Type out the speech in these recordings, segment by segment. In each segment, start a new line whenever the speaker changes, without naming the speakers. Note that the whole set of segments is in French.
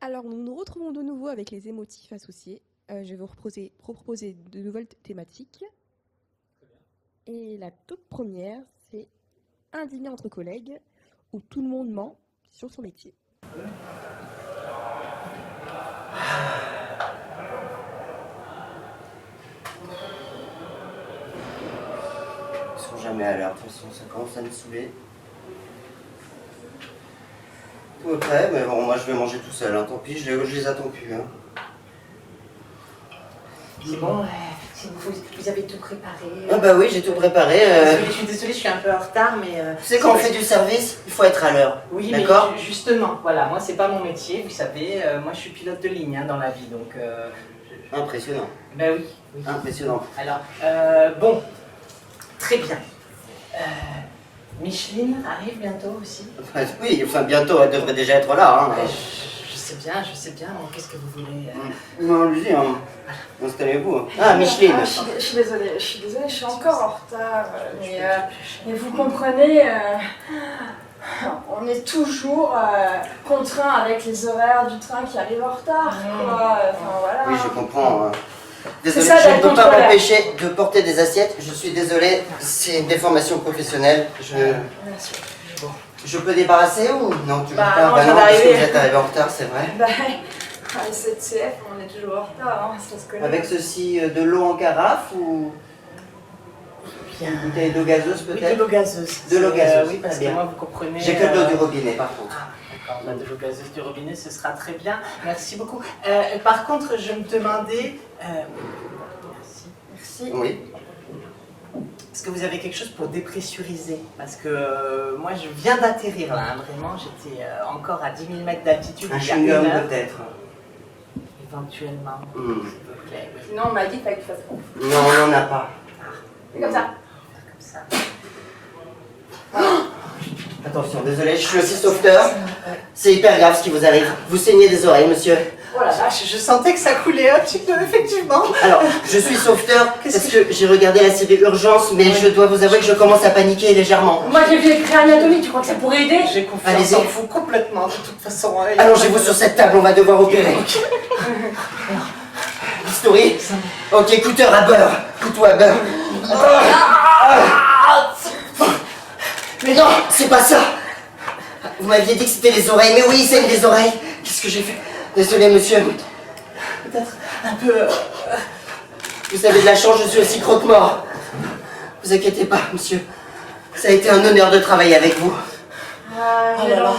Alors, nous nous retrouvons de nouveau avec les émotifs associés. Je vais vous proposer de nouvelles thématiques. Et la toute première, c'est un dîner entre collègues où tout le monde ment sur son métier.
Ils sont jamais à l'heure, de toute façon, ça commence à me saouler. Tout est prêt, mais bon, moi je vais manger tout seul, hein. Tant pis, je les attends plus. Hein.
C'est bon, vous avez tout préparé.
Ah bah oui, j'ai tout préparé.
Je suis désolée, je suis un peu en retard, mais...
Tu sais, quand on fait du service, il faut être à l'heure.
Oui,
d'accord.
mais justement, voilà, moi c'est pas mon métier, vous savez, moi je suis pilote de ligne hein, dans la vie, donc...
Impressionnant.
Ben oui, oui.
Impressionnant.
Alors, bon, très bien. Micheline arrive bientôt aussi.
Bah, oui, enfin bientôt, elle devrait déjà être là. Hein.
Je sais bien, mais qu'est-ce que vous voulez
Non, allez-y, hein. Installez-vous. Ah, Micheline.
Je suis désolée, je suis encore en retard. Mais vous comprenez, on est toujours contraint avec les horaires du train qui arrive en retard. Quoi. Enfin, voilà.
Oui, je comprends. Hein. Désolé,
ça,
je ne
d'être
peux pas
contrôleur.
m'empêcher de porter des assiettes. Je suis désolé, c'est une déformation professionnelle.
Merci.
Je peux débarrasser ou non, tu veux
Bah
pas?
non,
Bah
je
non,
viens
parce que
d'arriver.
vous êtes arrivé en retard, c'est vrai.
Bah, à SNCF, on est toujours en retard, hein, ça se connaît.
Avec ceci, de l'eau en carafe ou
Bien.
une bouteille d'eau gazeuse
Oui,
peut-être?
de l'eau gazeuse.
De l'eau gazeuse,
oui, parce
très
que
bien.
moi, vous comprenez...
J'ai que de l'eau du robinet par contre.
Ah, d'accord, bah, de l'eau gazeuse du robinet, ce sera très bien. Merci beaucoup. Par contre, je me demandais... merci.
Merci.
Oui.
Est-ce que vous avez quelque chose pour dépressuriser? Parce que moi, je viens d'atterrir là, hein, vraiment. J'étais encore à 10 000 mètres d'altitude
Un
il y a une
chewing-gum
heure.
peut-être.
Éventuellement, s'il vous plaît. Oui.
Sinon, on m'a dit qu'il fallait que je fasse bon.
Non, on n'en a pas.
C'est comme ça.
Comme ça.
Attention, désolé, je suis aussi sauveteur. C'est hyper grave ce qui vous arrive. Vous saignez des oreilles, monsieur.
Oh la vache, je sentais que ça coulait un petit peu, effectivement.
Alors, je suis sauveteur
Qu'est-ce
parce que j'ai regardé la série Urgence, mais je dois vous avouer que je commence à paniquer légèrement.
Moi, j'ai fait réanatomie, tu crois que ça pourrait aider?
J'ai confiance
Allez-y.
en vous complètement, de toute façon.
Allongez-vous sur cette table, on va devoir opérer. Bistouri. Ok, écouteur à beurre. Couteau à beurre. Mais non, c'est pas ça. Vous m'aviez dit que c'était les oreilles, mais oui, il saigne les oreilles. Qu'est-ce que j'ai fait? Désolé, monsieur.
Peut-être un peu...
Vous avez de la chance, je suis aussi croque-mort. Vous inquiétez pas, monsieur. Ça a été un honneur de travailler avec vous.
Oh là là.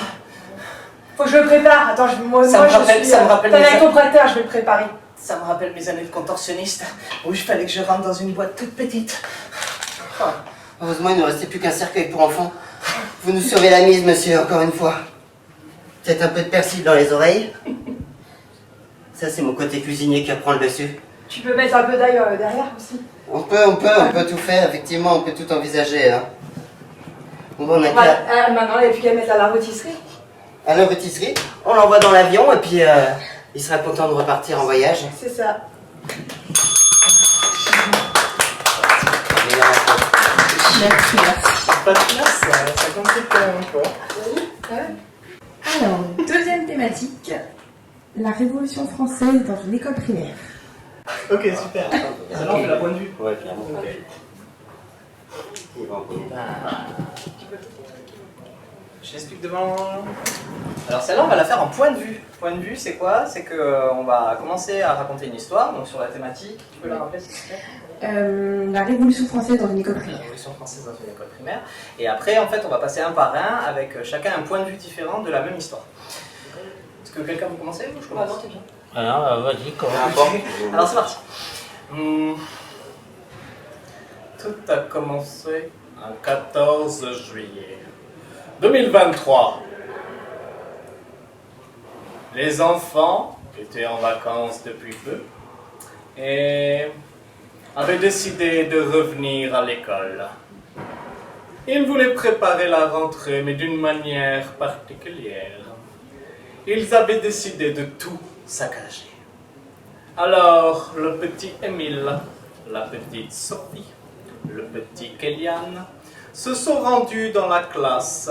Faut que je le prépare. Attends, moi,
Ça
moi
me
je
rappelle-
suis...
ça me rappelle
T'as
mes
avec
a-
ton prêteur, je vais le préparer.
Ça me rappelle mes années de contorsionniste, où il fallait que je rentre dans une boîte toute petite.
Heureusement, il ne restait plus qu'un cercueil pour enfants. Vous nous sauvez la mise, monsieur, encore une fois. Peut-être un peu de persil dans les oreilles. Ça, c'est mon côté cuisinier qui reprend le dessus.
Tu peux mettre un peu d'ail derrière aussi.
On peut tout faire, effectivement, on peut tout envisager. Hein. Bon, on a qu'à...
Maintenant, il n'y a plus qu'à mettre à la rôtisserie.
à la rôtisserie, on l'envoie dans l'avion et puis il sera content de repartir en voyage.
C'est ça.
Merci.
Pas de place, ça complique quand même un peu.
Alors, deuxième thématique, la Révolution française dans une école primaire.
Ok, super. Alors on fait la point de vue.
Ouais, clairement.
Je l'explique devant... Alors celle-là, on va la faire en point de vue. Point de vue, c'est quoi? C'est qu'on va commencer à raconter une histoire, donc sur la thématique. Tu peux la rappeler, s'il te plaît?
La Révolution française dans une école
La
primaire.
Révolution française dans une école primaire. Et après, en fait, on va passer un par un avec chacun un point de vue différent de la même histoire. Est-ce que quelqu'un veut commencer ou je commence?
non, t'es bien.
Alors, vas-y,
Alors c'est parti. Tout a commencé un 14 juillet 2023. Les enfants étaient en vacances depuis peu et avaient décidé de revenir à l'école. Ils voulaient préparer la rentrée, mais d'une manière particulière. Ils avaient décidé de tout saccager. Alors, le petit Émile, la petite Sophie, le petit Kélian se sont rendus dans la classe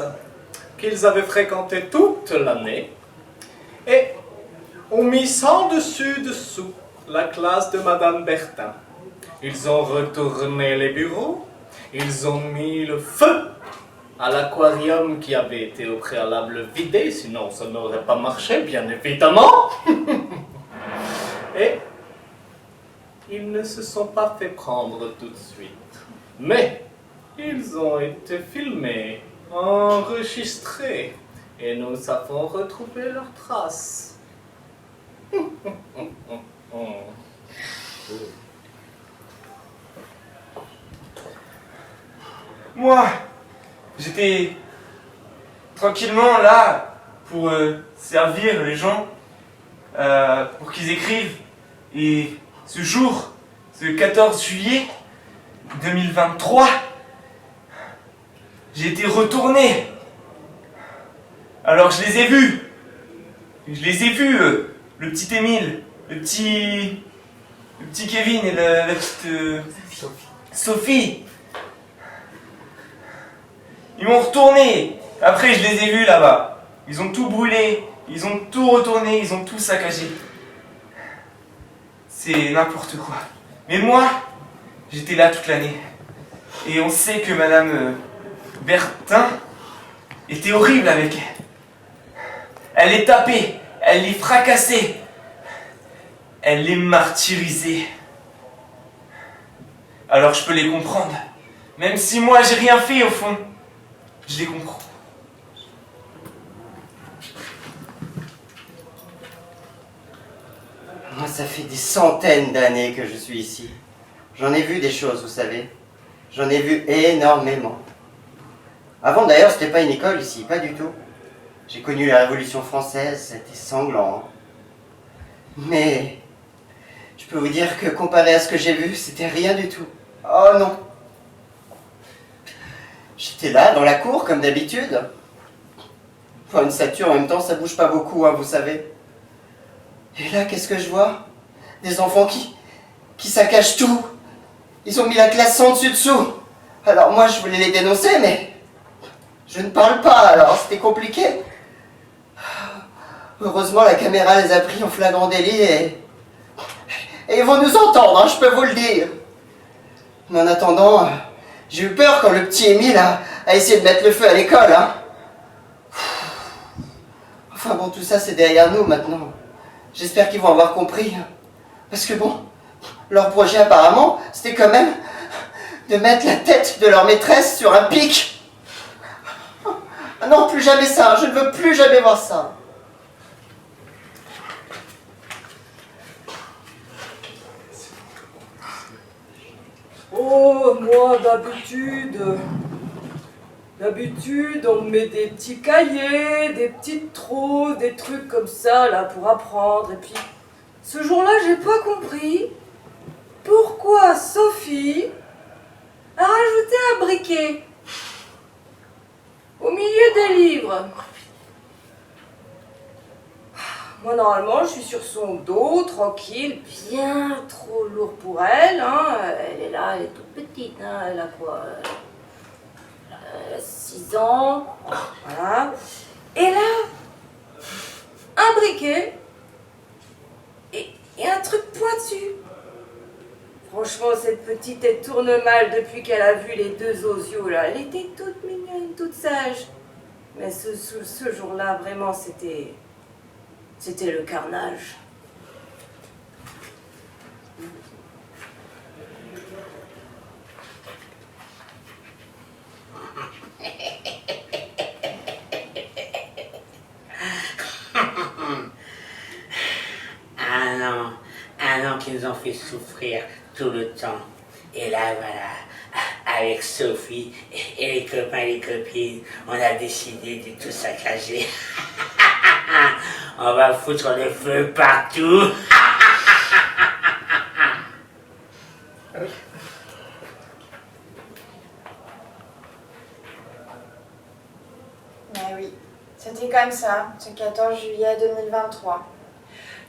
qu'ils avaient fréquentée toute l'année et ont mis sans dessus-dessous la classe de Madame Bertin. Ils ont retourné les bureaux, ils ont mis le feu à l'aquarium qui avait été au préalable vidé, sinon ça n'aurait pas marché, bien évidemment. Et ils ne se sont pas fait prendre tout de suite. Mais ils ont été filmés, enregistrés, et nous avons retrouvé leurs traces.
Moi, j'étais tranquillement là pour servir les gens, pour qu'ils écrivent. Et ce jour, ce 14 juillet 2023, j'ai été retourné. Alors je les ai vus. Je les ai vus, le petit Émile, le petit Kevin et la petite Sophie. Ils m'ont retourné. Après, je les ai vus là-bas. Ils ont tout brûlé, ils ont tout retourné, ils ont tout saccagé. C'est n'importe quoi. Mais moi, j'étais là toute l'année. Et on sait que Madame Bertin était horrible avec elle. Elle les tapait, elle les fracassait, elle les martyrisait. Alors je peux les comprendre. Même si moi j'ai rien fait au fond, je les comprends.
Moi, ça fait des centaines d'années que je suis ici. J'en ai vu des choses, vous savez. J'en ai vu énormément. Avant d'ailleurs, c'était pas une école ici, pas du tout. J'ai connu la Révolution française, c'était sanglant. Mais je peux vous dire que comparé à ce que j'ai vu, c'était rien du tout. Oh non. J'étais là, dans la cour, comme d'habitude. Enfin, une statue, en même temps, ça bouge pas beaucoup, hein, vous savez. Et là, qu'est-ce que je vois? Des enfants qui saccagent tout. Ils ont mis la classe sans dessus-dessous. Alors moi, je voulais les dénoncer, mais je ne parle pas, alors c'était compliqué. Heureusement, la caméra les a pris en flagrant délit et ils vont nous entendre, hein, je peux vous le dire. Mais en attendant, j'ai eu peur quand le petit Émile a essayé de mettre le feu à l'école. Hein. Enfin bon, tout ça, c'est derrière nous maintenant. J'espère qu'ils vont avoir compris. Parce que bon, leur projet apparemment, c'était quand même de mettre la tête de leur maîtresse sur un pic. Ah non, plus jamais ça, je ne veux plus jamais voir ça.
Oh, moi, d'habitude, on me met des petits cahiers, des petites trouses, des trucs comme ça, là, pour apprendre. Et puis, ce jour-là, j'ai pas compris pourquoi Sophie a rajouté un briquet au milieu des livres. Moi, normalement, je suis sur son dos, tranquille, bien trop lourd pour elle. Hein. Elle est là, elle est toute petite. Hein. Elle a quoi 6 ans. Voilà. Et là, un briquet et un truc pointu. Franchement, cette petite, elle tourne mal depuis qu'elle a vu les deux osios, là. Elle était toute mignonne, toute sage. Mais ce jour-là, vraiment, c'était le carnage.
Un an qui nous ont fait souffrir tout le temps. Et là, voilà, avec Sophie et les copains et les copines, on a décidé de tout saccager. On va foutre le feu partout.
Mais oui, c'était comme ça, ce 14 juillet 2023.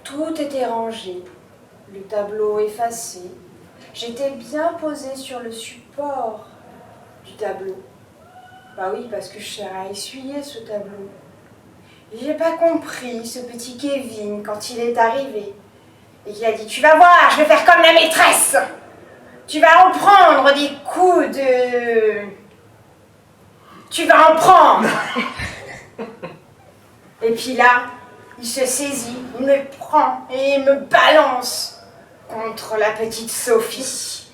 Tout était rangé, le tableau effacé. J'étais bien posée sur le support du tableau. Bah oui, parce que je serais à essuyer ce tableau. J'ai pas compris ce petit Kevin quand il est arrivé. Et qu'il a dit, tu vas voir, je vais faire comme la maîtresse. Tu vas en prendre des coups de... Tu vas en prendre. Et puis là, il se saisit, il me prend et il me balance contre la petite Sophie.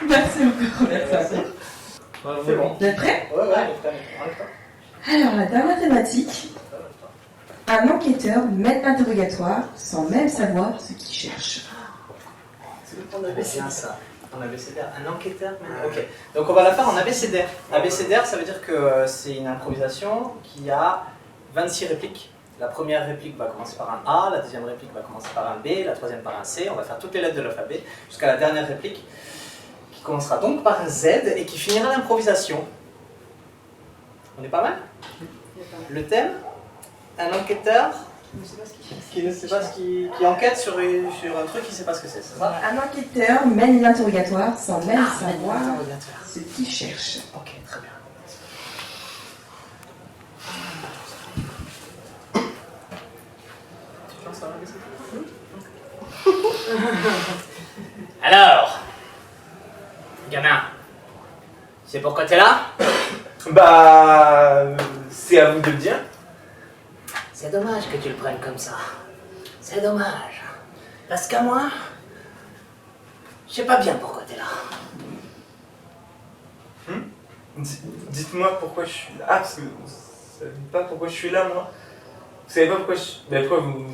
Merci beaucoup. Merci.
C'est bon.
Vous êtes prêts?
Ouais, on est prêt.
Alors, la dernière thématique. Un enquêteur mène l'interrogatoire sans même savoir ce qu'il cherche.
On avait bien ça. En abécédaire. Un enquêteur. Ok. Donc on va la faire en abécédaire. Abécédaire, ça veut dire que c'est une improvisation qui a 26 répliques. La première réplique va commencer par un A, la deuxième réplique va commencer par un B, la troisième par un C. On va faire toutes les lettres de l'alphabet jusqu'à la dernière réplique qui commencera donc par un Z et qui finira l'improvisation. On est pas mal? Le thème? Un enquêteur qui ne sait pas ce qui enquête sur un truc qui ne sait pas ce que c'est ça?
Un enquêteur mène l'interrogatoire sans même savoir
Interrogateur.
ce qu'il cherche.
Ok, très bien. Tu penses à la Alors, gamin, c'est pourquoi t'es là?
Bah... c'est à vous de le dire.
C'est dommage que tu le prennes comme ça. C'est dommage. Parce qu'à moi, je sais pas bien pourquoi t'es là.
Dites-moi pourquoi je suis là. Ah, parce que vous savez pas pourquoi je suis là, moi. Vous savez pas pourquoi je... Bah, pourquoi vous...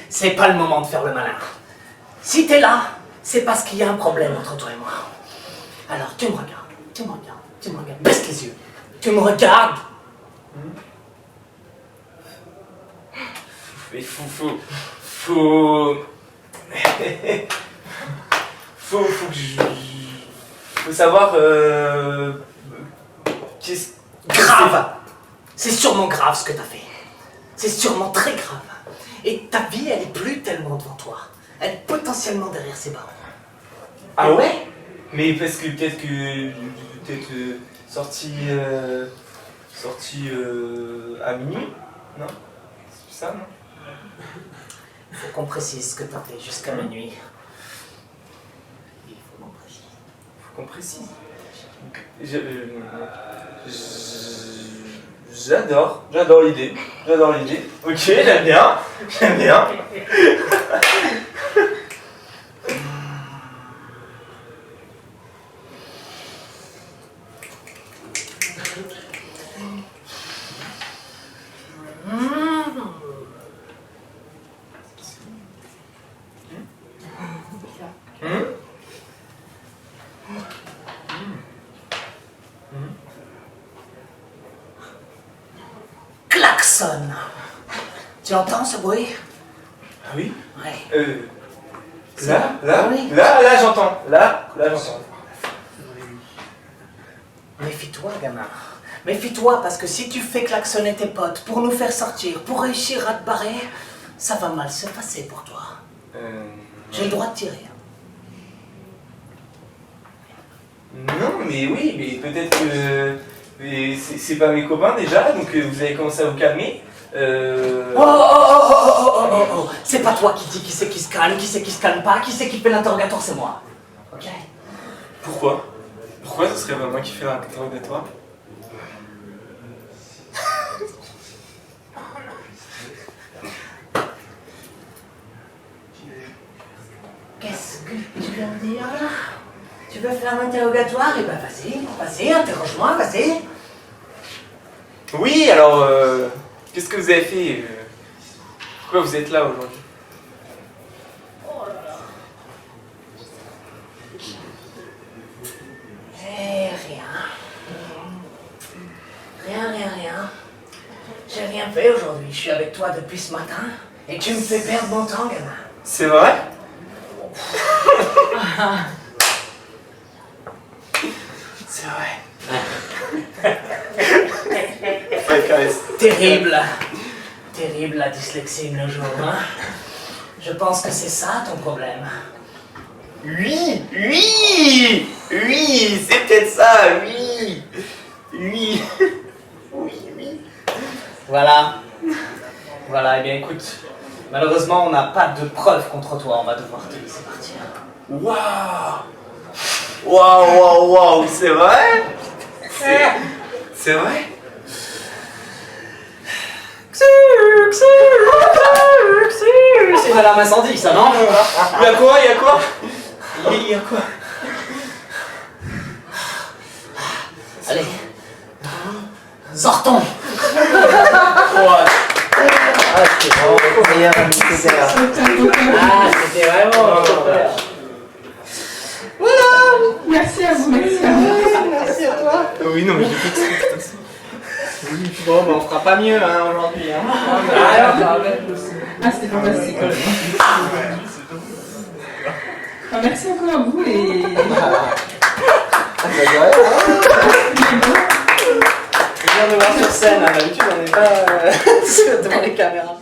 C'est pas le moment de faire le malin. Si t'es là, c'est parce qu'il y a un problème entre toi et moi. Alors, tu me regardes. Baisse les yeux. Tu me regardes.
Mais faut que je... Faut savoir... Qu'est-ce...
Grave. C'est sûrement grave ce que t'as fait. C'est sûrement très grave. Et ta vie, elle est plus tellement devant toi. Elle est potentiellement derrière ses barreaux.
Ah ouais? Mais parce que sorti à minuit? Non? C'est ça, non?
Il faut qu'on précise ce que t'as fait jusqu'à minuit. Il faut qu'on précise.
Faut qu'on précise. J'adore l'idée. Ok, j'aime bien.
Klaxon. Tu entends ce bruit?
Ah oui?
Ouais.
Là, j'entends. Là, j'entends.
Méfie-toi, gamin. Méfie-toi, parce que si tu fais klaxonner tes potes pour nous faire sortir, pour réussir à te barrer, ça va mal se passer pour toi. J'ai le droit de tirer.
Non, mais oui, mais peut-être que... mais c'est pas mes copains déjà, donc vous allez commencer à vous calmer.
Oh. C'est pas toi qui dis qui c'est qui se calme, qui c'est qui se calme pas, qui c'est qui fait l'interrogatoire, c'est moi. Ok?
Pourquoi? Pourquoi ce serait pas moi qui fais l'interrogatoire?
Qu'est-ce que tu veux me dire là? Tu veux faire l'interrogatoire? Eh ben vas-y, interroge-moi, vas-y.
Oui, alors, qu'est-ce que vous avez fait? Pourquoi vous êtes là aujourd'hui?
Rien. J'ai rien fait aujourd'hui. Je suis avec toi depuis ce matin et tu me fais perdre mon temps, gamin.
C'est vrai? C'est vrai.
Terrible. terrible la dyslexie de nos jours, hein. Je pense que c'est ça ton problème.
Oui, oui, oui, c'est peut-être ça, oui, oui, oui, oui.
Voilà. Voilà, eh bien écoute, malheureusement on n'a pas de preuves contre toi, on va devoir te laisser partir.
Waouh, waouh, waouh, waouh, c'est vrai? C'est vrai?
C'est l'alarme incendie, ça, non?
Il y a quoi? Il y a quoi? Il y a quoi?
Allez, sortons.
Ah, c'était vraiment meilleur ami que père.
Ah, c'était vraiment super.
Merci à vous, merci à vous.
Merci à toi.
Oui, non, mais j'ai fait de toute façon.
Bon, ben on fera pas mieux hein, aujourd'hui. Hein.
Ah, c'était fantastique. Ah, merci encore à vous et...
C'est bien de voir sur scène, hein. D'habitude on n'est pas devant les caméras.